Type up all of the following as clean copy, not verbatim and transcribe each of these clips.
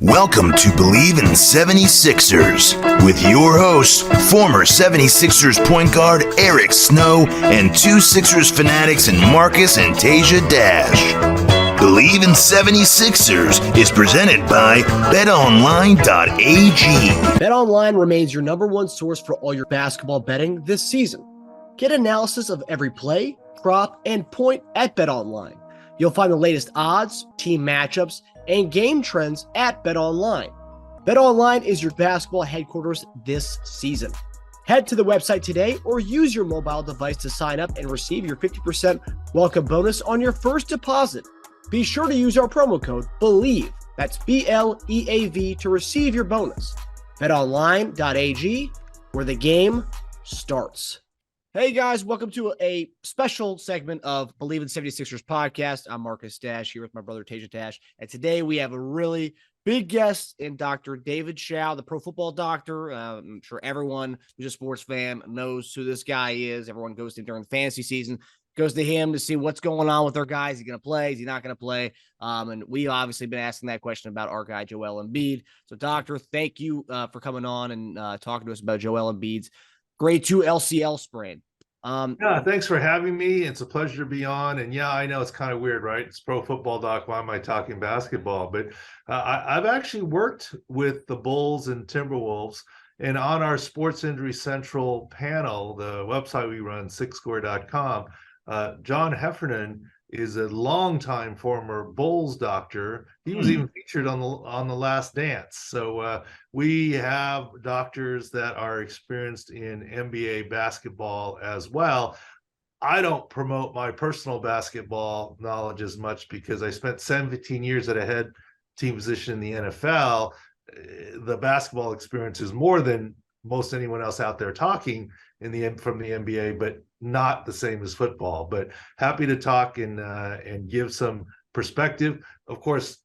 Welcome to Bleav In 76ers with your hosts, former 76ers point guard Eric Snow and two Sixers fanatics in Marcus and Teja Dash. Bleav In 76ers is presented by betonline.ag. BetOnline remains your number one source for all your basketball betting this season. Get analysis of every play, prop, and point at BetOnline. You'll find the latest odds, team matchups, and game trends at BetOnline. BetOnline is your basketball headquarters this season. Head to the website today or use your mobile device to sign up and receive your 50% welcome bonus on your first deposit. Be sure to use our promo code BLEAV, that's BLEAV, to receive your bonus. BetOnline.ag, where the game starts. Hey guys, welcome to a special segment of Bleav In 76ers podcast. I'm Marcus Dash here with my brother Teja Dash, and today we have a really big guest in Dr. David Chao, the pro football doctor. I'm sure everyone who's a sports fan knows who this guy is. Everyone goes to him during the fantasy season, goes to him to see what's going on with their guys. Is he going to play? Is he not going to play? And we obviously been asking that question about our guy, Joel Embiid. So, doctor, thank you for coming on and talking to us about Joel Embiid's grade 2 LCL sprain. Yeah, thanks for having me. It's a pleasure to be on. And yeah, I know it's kind of weird, right? It's pro football doc. Why am I talking basketball? But I've actually worked with the Bulls and Timberwolves. And on our Sports Injury Central panel, the website we run, sixscore.com, John Heffernan is a longtime former Bulls doctor. He was even featured on the Last Dance. So we have doctors that are experienced in NBA basketball as well. I don't promote my personal basketball knowledge as much because I spent 17 years at a head team position in the NFL. The basketball experience is more than most anyone else out there talking from the NBA, but not the same as football. But happy to talk and give some perspective. Of course,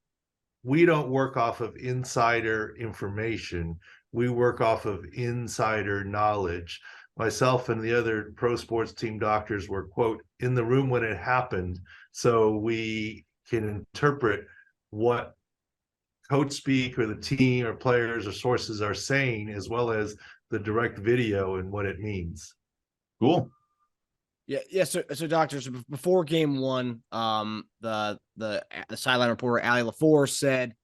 we don't work off of insider information. We work off of insider knowledge. Myself and the other pro sports team doctors were, quote, in the room when it happened, so we can interpret what coach speak or the team or players or sources are saying, as well as the direct video and what it means. Cool. Yeah. So doctors, before game one, the sideline reporter Ali LaFour said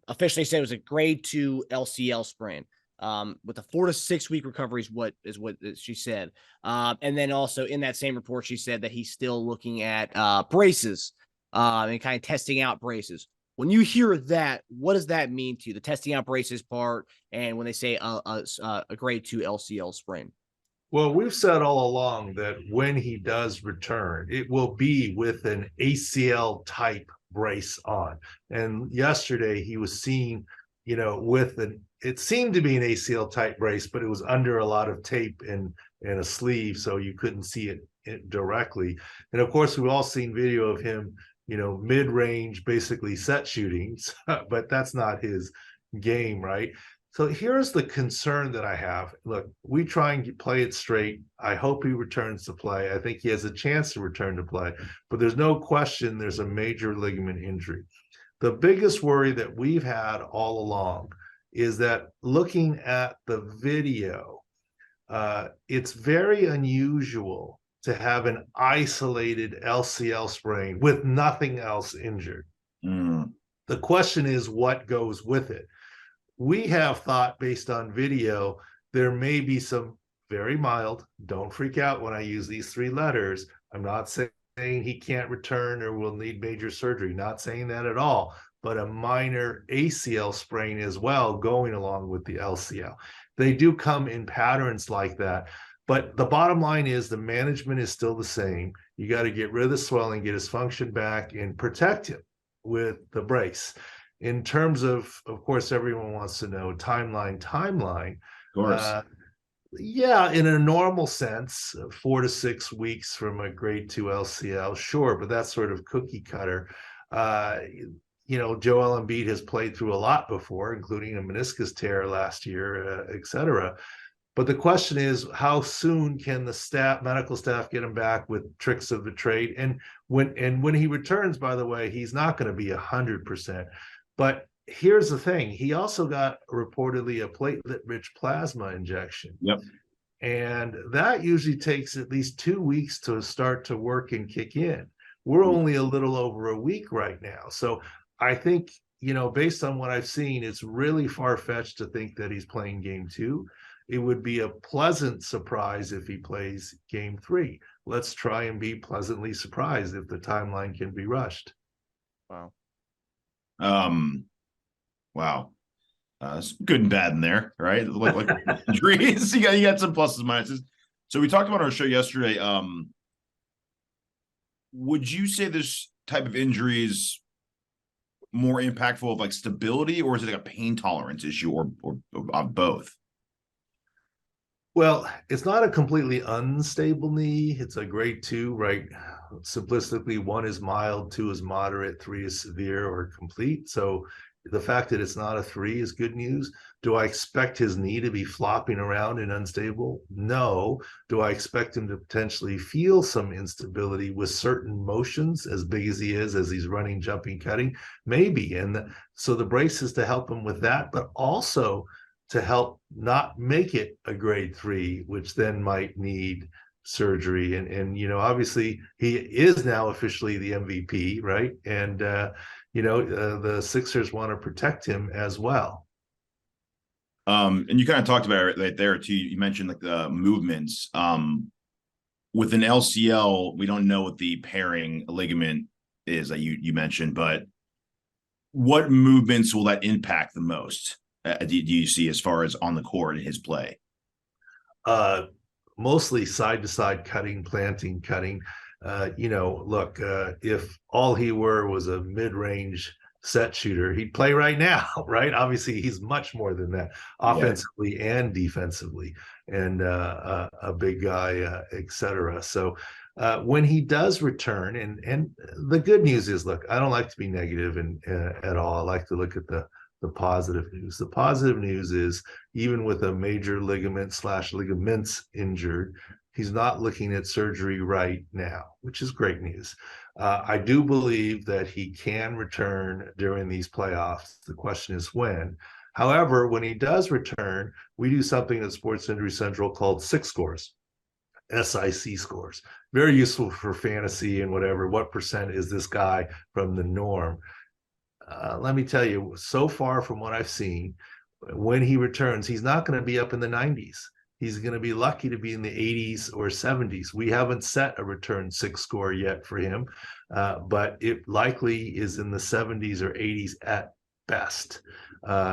officially said it was a grade 2 LCL sprain. With a 4 to 6 week recovery is what she said. And then also in that same report, she said that he's still looking at braces and kind of testing out braces. When you hear that, what does that mean to you? The testing out braces part, and when they say a grade 2 LCL sprain. Well, we've said all along that when he does return, it will be with an ACL type brace on. And yesterday he was seen, it seemed to be an ACL type brace, but it was under a lot of tape and a sleeve, so you couldn't see it directly. And of course, we've all seen video of him, mid-range, basically set shootings, but that's not his game, right? So here's the concern that I have. Look, we try and play it straight. I hope he returns to play. I think he has a chance to return to play, but there's no question there's a major ligament injury. The biggest worry that we've had all along is that looking at the video, it's very unusual to have an isolated LCL sprain with nothing else injured. The question is what goes with it. We have thought, based on video, there may be some very mild, don't freak out when I use these 3 letters. I'm not saying he can't return or will need major surgery, not saying that at all, but a minor ACL sprain as well going along with the LCL. They do come in patterns like that. But the bottom line is the management is still the same. You got to get rid of the swelling, get his function back, and protect him with the brace. In terms of course, everyone wants to know timeline. Of course. Yeah, in a normal sense, 4 to 6 weeks from a grade 2 LCL, sure, but that's sort of cookie cutter. Joel Embiid has played through a lot before, including a meniscus tear last year, et cetera. But the question is, how soon can the medical staff get him back with tricks of the trade? And when he returns, by the way, he's not going to be 100%. But here's the thing. He also got reportedly a platelet-rich plasma injection. Yep. And that usually takes at least 2 weeks to start to work and kick in. We're only a little over a week right now. So I think, based on what I've seen, it's really far-fetched to think that he's playing game 2. It would be a pleasant surprise if he plays game 3. Let's try and be pleasantly surprised if the timeline can be rushed. Wow. Wow. Good and bad in there, right? Like injuries. You got some pluses and minuses. So we talked about our show yesterday. Would you say this type of injury is more impactful of like stability, or is it like a pain tolerance issue, or both? Well, it's not a completely unstable knee. It's a grade 2, right? Simplistically, 1 is mild, 2 is moderate, 3 is severe or complete. So the fact that it's not a 3 is good news. Do I expect his knee to be flopping around and unstable? No. Do I expect him to potentially feel some instability with certain motions, as big as he is, as he's running, jumping, cutting? Maybe. And so the brace is to help him with that, but also to help not make it a grade 3, which then might need surgery. And obviously he is now officially the MVP, right? And the Sixers want to protect him as well. And you kind of talked about it right there too. You mentioned like the movements. With an LCL, we don't know what the pairing ligament is that you mentioned, but what movements will that impact the most? Do you see as far as on the court in his play? Mostly side to side cutting, planting, cutting. Look, if all he were was a mid-range set shooter, he'd play right now, right? Obviously, he's much more than that, offensively and defensively, and a big guy, etc. So when he does return, and the good news is, look, I don't like to be negative at all. I like to look at the positive news. The positive news is, even with a major ligament/ligaments injured, he's not looking at surgery right now, which is great news. I do believe that he can return during these playoffs. The question is when. However, when he does return, we do something at Sports Injury Central called SIC scores. SIC scores. Very useful for fantasy and whatever. What percent is this guy from the norm? Let me tell you, so far from what I've seen, when he returns, he's not going to be up in the 90s. He's going to be lucky to be in the 80s or 70s. We haven't set a return SIC score yet for him, but it likely is in the 70s or 80s at best.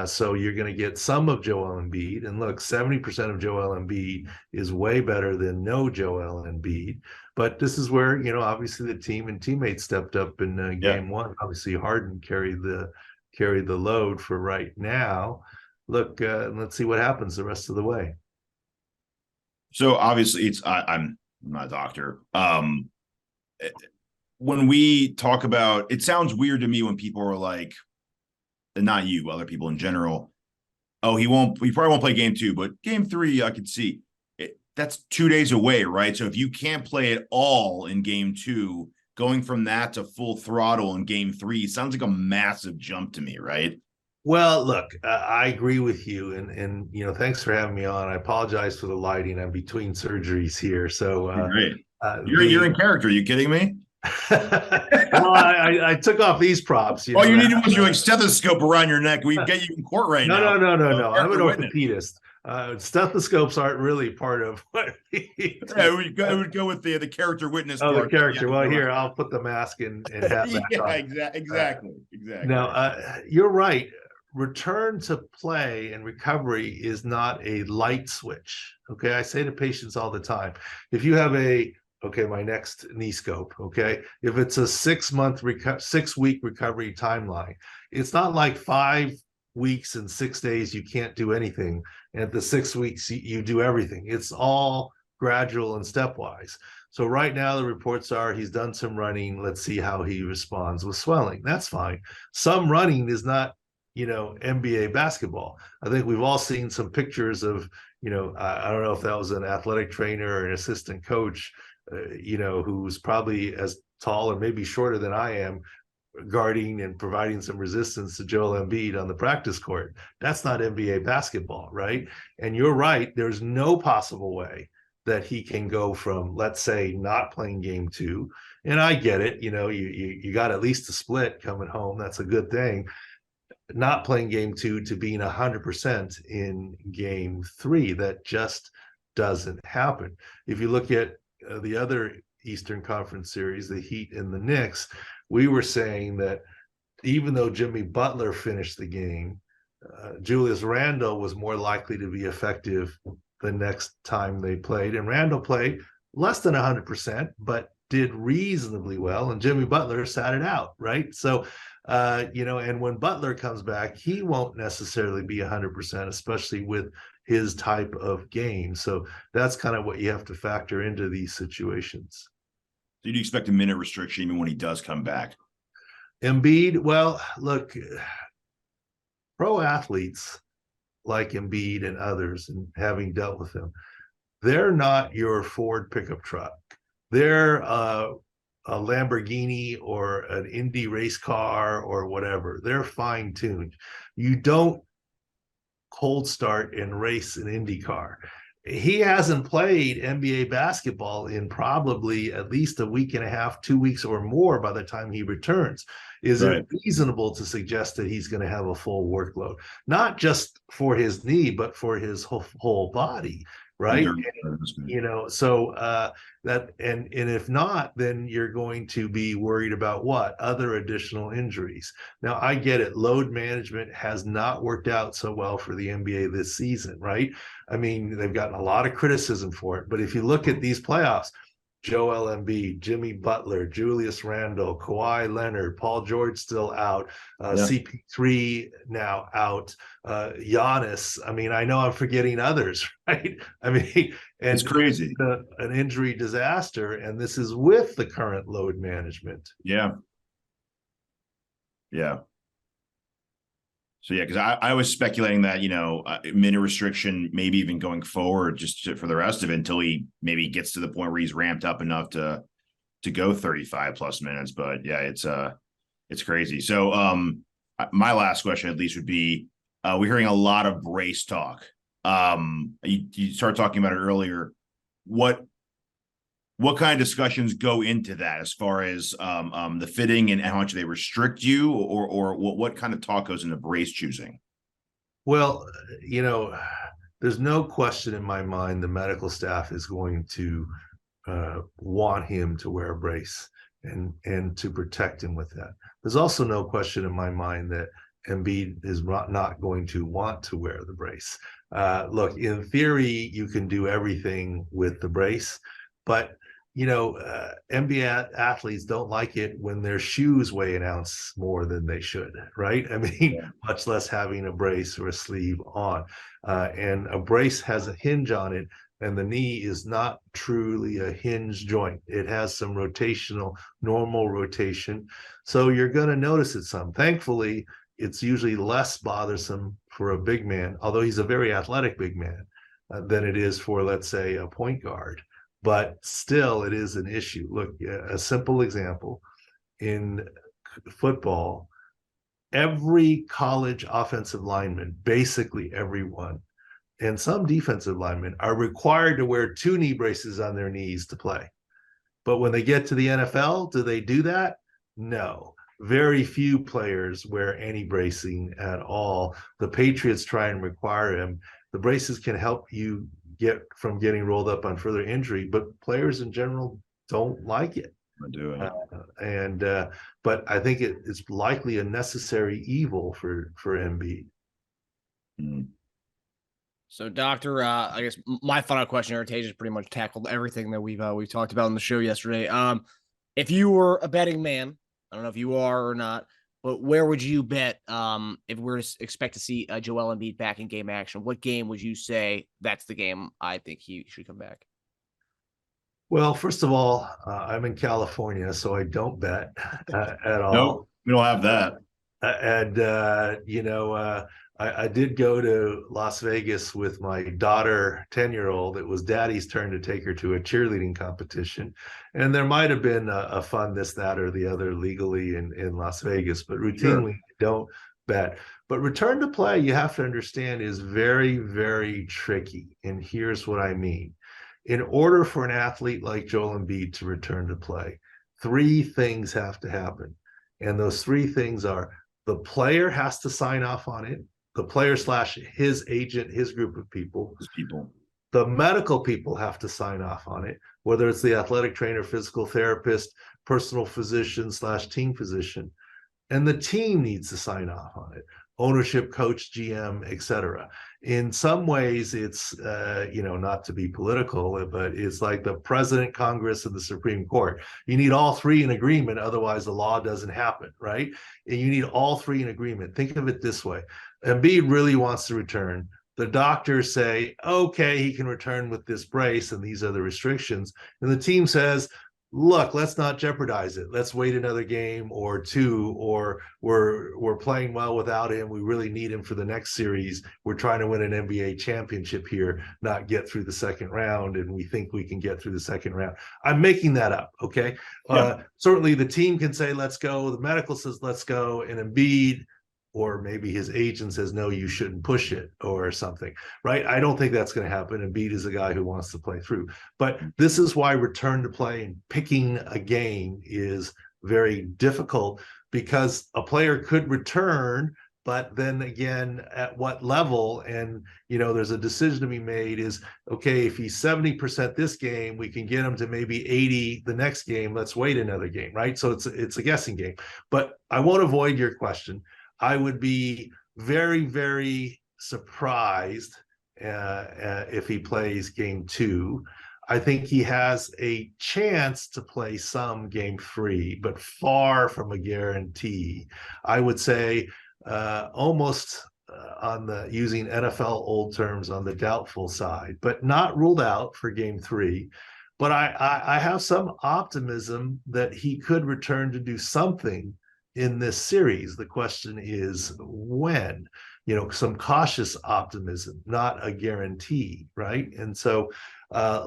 So you're going to get some of Joel Embiid. And look, 70% of Joel Embiid is way better than no Joel Embiid. But this is where, obviously the team and teammates stepped up in game 1. Obviously Harden carried the load for right now. Look, let's see what happens the rest of the way. So obviously I'm not a doctor. When we talk about, it sounds weird to me when people are like, and not you, other people in general, oh, he probably won't play game 2, but game 3, I could see it. That's 2 days away, right? So if you can't play at all in game 2, going from that to full throttle in game 3 sounds like a massive jump to me, right? Well, look, I agree with you, and thanks for having me on. I apologize for the lighting. I'm between surgeries here, so great. You're in character. Are you kidding me? Well, I took off these props. All you needed was your like stethoscope around your neck. We get you in court right now. No. I'm an orthopedist. Stethoscopes aren't really part of what it would go with the character witness. The character. Well, here, I'll put the mask and hat back on. Exactly. Now, you're right. Return to play and recovery is not a light switch. Okay. I say to patients all the time, if you have my next knee scope, okay, if it's a 6-week recovery timeline, it's not like 5 weeks and 6 days you can't do anything, and at the 6 weeks you do everything. It's all gradual and stepwise. So right now the reports are he's done some running. Let's see how he responds with swelling. That's fine. Some running is not NBA basketball. I think we've all seen some pictures of I don't know if that was an athletic trainer or an assistant coach who's probably as tall or maybe shorter than I am, guarding and providing some resistance to Joel Embiid on the practice court. That's not NBA basketball, right? And you're right. There's no possible way that he can go from, let's say, not playing game 2. And I get it. You got at least a split coming home. That's a good thing. Not playing game 2 to being 100% in game 3. That just doesn't happen. If you look at the other Eastern Conference series, the Heat and the Knicks, we were saying that even though Jimmy Butler finished the game, Julius Randle was more likely to be effective the next time they played. And Randle played less than 100%, but did reasonably well. And Jimmy Butler sat it out, right? So, and when Butler comes back, he won't necessarily be 100%, especially with his type of game. So that's kind of what you have to factor into these situations. Do you expect a minute restriction even when he does come back? Embiid, well, look, pro athletes like Embiid and others, and having dealt with them, they're not your Ford pickup truck. They're a Lamborghini or an Indy race car or whatever. They're fine-tuned. You don't cold start and race an Indy car. He hasn't played NBA basketball in probably at least a week and a half, 2 weeks or more by the time he returns. Is it reasonable to suggest that he's going to have a full workload, not just for his knee, but for his whole body? Right. So and if not, then you're going to be worried about what? Other additional injuries. Now, I get it. Load management has not worked out so well for the NBA this season, right? I mean, they've gotten a lot of criticism for it. But if you look at these playoffs, Joel Embiid, Jimmy Butler, Julius Randle, Kawhi Leonard, Paul George still out, CP3 now out, Giannis. I mean, I know I'm forgetting others, right? I mean, and it's crazy. An injury disaster, and this is with the current load management. Yeah. So, because I was speculating that, minute restriction, maybe even going forward just for the rest of it until he maybe gets to the point where he's ramped up enough to go 35 plus minutes. But yeah, it's crazy. So my last question at least would be, we're hearing a lot of brace talk. You started talking about it earlier. What kind of discussions go into that as far as the fitting and how much they restrict you, or what kind of talk goes into brace choosing? Well, there's no question in my mind the medical staff is going to want him to wear a brace and to protect him with that. There's also no question in my mind that Embiid is not going to want to wear the brace. Look, in theory, you can do everything with the brace, but NBA athletes don't like it when their shoes weigh an ounce more than they should, right? I mean, much less having a brace or a sleeve on. And a brace has a hinge on it, and the knee is not truly a hinge joint. It has some normal rotation. So you're going to notice it some. Thankfully, it's usually less bothersome for a big man, although he's a very athletic big man, than it is for, let's say, a point guard. But still, it is an issue. Look, a simple example. In football, every college offensive lineman, basically everyone, and some defensive linemen are required to wear 2 knee braces on their knees to play. But when they get to the NFL, do they do that? No. Very few players wear any bracing at all. The Patriots try and require them. The braces can help you get from getting rolled up on further injury, but players in general don't like it. I do it. But I think it's likely a necessary evil for Embiid. So, Doctor, I guess my final question here, Teja, pretty much tackled everything that we've talked about on the show yesterday. If you were a betting man, I don't know if you are or not, but where would you bet if we're to expect to see Joel Embiid back in game action? What game would you say that's the game I think he should come back? Well, first of all, I'm in California, so I don't bet at all. Nope, we don't have that. I did go to Las Vegas with my daughter, 10-year-old. It was daddy's turn to take her to a cheerleading competition. And there might have been a fun this, that, or the other legally in Las Vegas, but routinely don't bet. But return to play, you have to understand, is very, very tricky. And here's what I mean. In order for an athlete like Joel Embiid to return to play, three things have to happen. And those three things are: the player has to sign off on it, the player / his agent, his group of people. The medical people have to sign off on it, whether it's the athletic trainer, physical therapist, personal physician / team physician. And the team needs to sign off on it: ownership, coach, GM, etc. In some ways, it's, not to be political, but it's like the president, Congress, and the Supreme Court. You need all three in agreement. Otherwise, the law doesn't happen, right? And you need all three in agreement. Think of it this way. Embiid really wants to return. The doctors say, okay, he can return with this brace, and these are the restrictions. And the team says, look, let's not jeopardize it. Let's wait another game or two, or we're playing well without him. We really need him for the next series. We're trying to win an NBA championship here, not get through the second round, and we think we can get through the second round. I'm making that up, okay? Yeah. Certainly the team can say, let's go. The medical says, let's go. And Embiid, or maybe his agent, says, no, you shouldn't push it or something, right? I don't think that's going to happen. Embiid is a guy who wants to play through. But this is why return to play and picking a game is very difficult, because a player could return, but then again, at what level? And, there's a decision to be made is, okay, if he's 70% this game, we can get him to maybe 80 the next game. Let's wait another game, right? So it's a guessing game. But I won't avoid your question. I would be very, very surprised if he plays game 2. I think he has a chance to play some game 3, but far from a guarantee. I would say almost using NFL old terms, on the doubtful side, but not ruled out for game 3. But I have some optimism that he could return to do something in this series. The question is when, some cautious optimism, not a guarantee, right? And so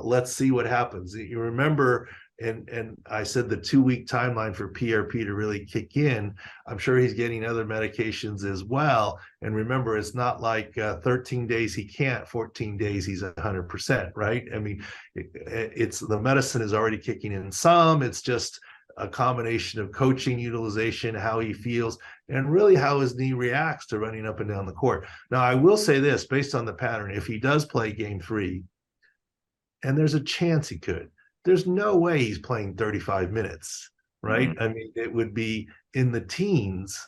let's see what happens. You remember, and I said the 2-week timeline for PRP to really kick in. I'm sure he's getting other medications as well. And remember, it's not like 13 days he can't, 14 days he's 100%, right? I mean, it's the medicine is already kicking in some. It's just a combination of coaching utilization, how he feels, and really how his knee reacts to running up and down the court. Now, I will say this, based on the pattern: if he does play game 3, and there's a chance he could, there's no way he's playing 35 minutes, right? Mm-hmm. I mean, it would be in the teens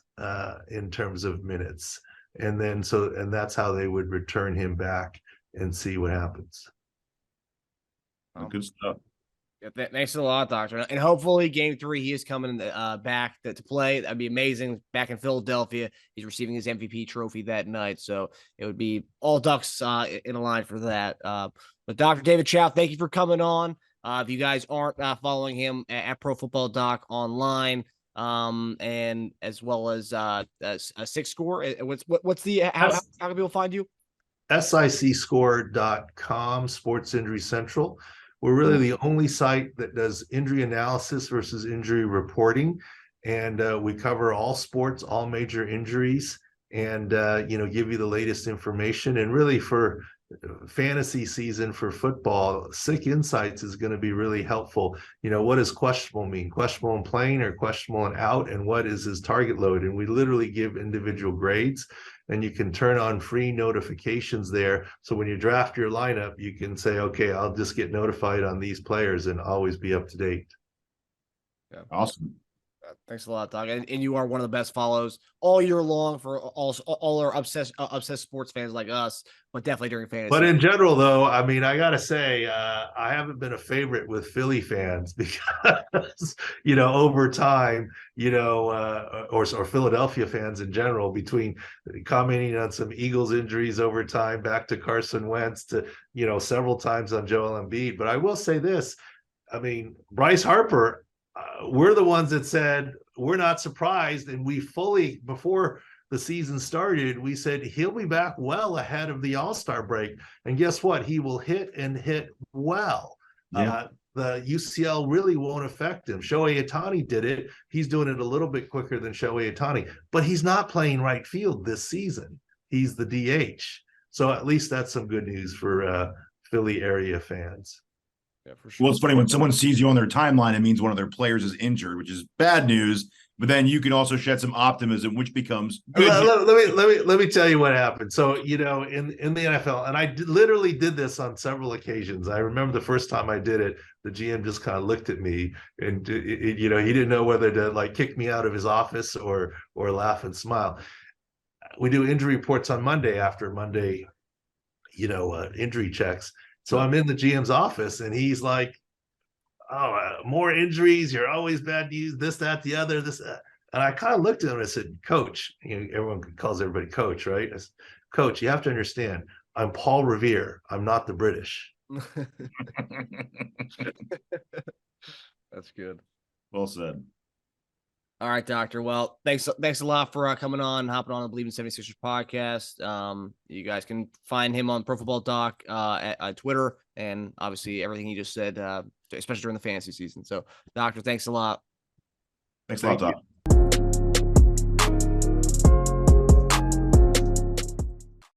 in terms of minutes. And that's how they would return him back and see what happens. Good stuff. Thanks a lot, Doctor. And hopefully game 3, he is coming back to play. That'd be amazing. Back in Philadelphia, he's receiving his MVP trophy that night. So it would be all ducks in a line for that. But Dr. David Chao, thank you for coming on. If you guys aren't following him at Pro Football Doc online, and as well as a Six Score, what's the how can people find you? SICscore.com, Sports Injury Central. We're really the only site that does injury analysis versus injury reporting. And we cover all sports, all major injuries, and, give you the latest information. And really, for fantasy season for football, Sick Insights is going to be really helpful. What does questionable mean? Questionable and playing, or questionable and out? And what is his target load? And we literally give individual grades. And you can turn on free notifications there. So when you draft your lineup, you can say, okay, I'll just get notified on these players and always be up to date. Yeah, awesome. Thanks a lot, Doc. And you are one of the best follows all year long for all our obsessed sports fans like us, but definitely during fantasy. But in general, though, I mean, I got to say, I haven't been a favorite with Philly fans because, over time, or Philadelphia fans in general, between commenting on some Eagles injuries over time, back to Carson Wentz, to, several times on Joel Embiid. But I will say this, I mean, Bryce Harper, we're the ones that said we're not surprised. And we fully, before the season started, we said he'll be back well ahead of the All-Star break. And guess what? He will hit and hit well. Yeah. The UCL really won't affect him. Shohei Ohtani did it. He's doing it a little bit quicker than Shohei Ohtani, but he's not playing right field this season. He's the DH. So at least that's some good news for Philly area fans. Yeah, for sure. Well, it's funny when someone sees you on their timeline, it means one of their players is injured, which is bad news. But then you can also shed some optimism, which becomes good. Let me tell you what happened. So, you know, in the NFL, and I literally did this on several occasions. I remember the first time I did it, the GM just kind of looked at me, and you know, he didn't know whether to like kick me out of his office or laugh and smile. We do injury reports on Monday after Monday, you know, injury checks. So I'm in the GM's office, and he's like, more injuries. You're always bad news. This, that, the other. This, and I kind of looked at him and I said, "Coach, you know, everyone calls everybody Coach, right? I said, Coach, you have to understand. I'm Paul Revere. I'm not the British." That's good. Well said. All right, Doctor. Well, thanks a lot for coming on, hopping on the Bleav In 76ers podcast. You guys can find him on Pro Football Doc at Twitter, and obviously everything he just said, especially during the fantasy season. So, Doctor, thanks a lot. Thanks a lot, Doc.